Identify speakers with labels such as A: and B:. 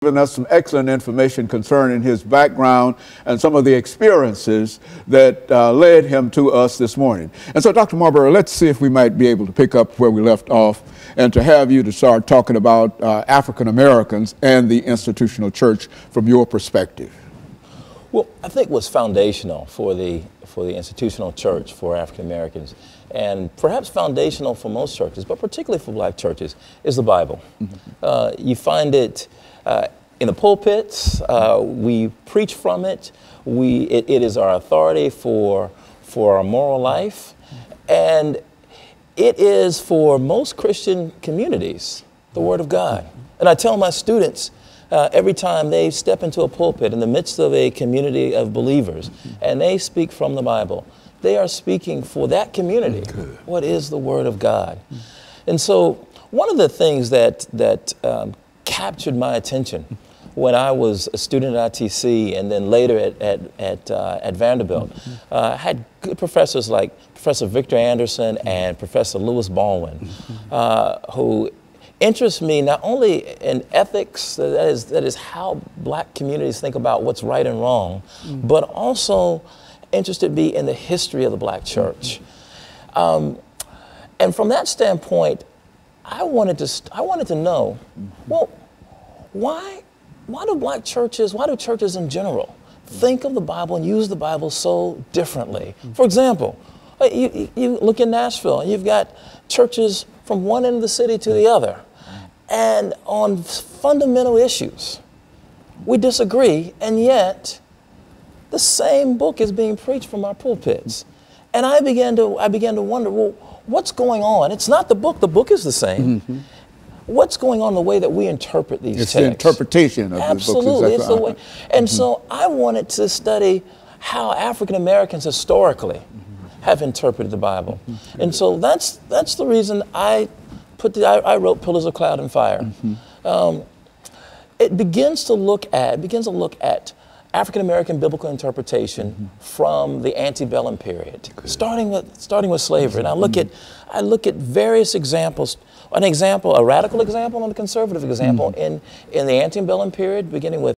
A: given us some excellent information concerning his background and some of the experiences that led him to us this morning. And so, Dr. Marbury, let's see if we might be able to pick up where we left off and to have you to start talking about African Americans and the institutional church from your perspective.
B: Well, I think what's foundational for the institutional church for African Americans, and perhaps foundational for most churches, but particularly for black churches, is the Bible. Mm-hmm. You find it in the pulpits. We preach from it. It is our authority for our moral life, and it is for most Christian communities the Word of God. And I tell my students every time they step into a pulpit in the midst of a community of believers and they speak from the Bible, they are speaking for that community. What is the Word of God? And so one of the things that captured my attention when I was a student at ITC and then later at Vanderbilt, I had good professors like Professor Victor Anderson and Professor Lewis Baldwin, who interest me not only in ethics, that is how black communities think about what's right and wrong, but also interested me in the history of the black church. And from that standpoint, I wanted to know, well, why do black churches, why do churches in general think of the Bible and use the Bible so differently? For example, you look in Nashville and you've got churches from one end of the city to the other. And on fundamental issues, we disagree, and yet the same book is being preached from our pulpits. And I began to wonder, well, what's going on? It's not the book is the same. What's going on in the way that we interpret these texts?
A: It's the interpretation of the book.
B: Absolutely, it's the way. And so I wanted to study how African Americans historically have interpreted the Bible. And so that's the reason I wrote Pillars of Cloud and Fire. It begins to look at African American biblical interpretation from the antebellum period, starting with slavery. And I look at various examples. A radical example and a conservative example in the antebellum period, beginning with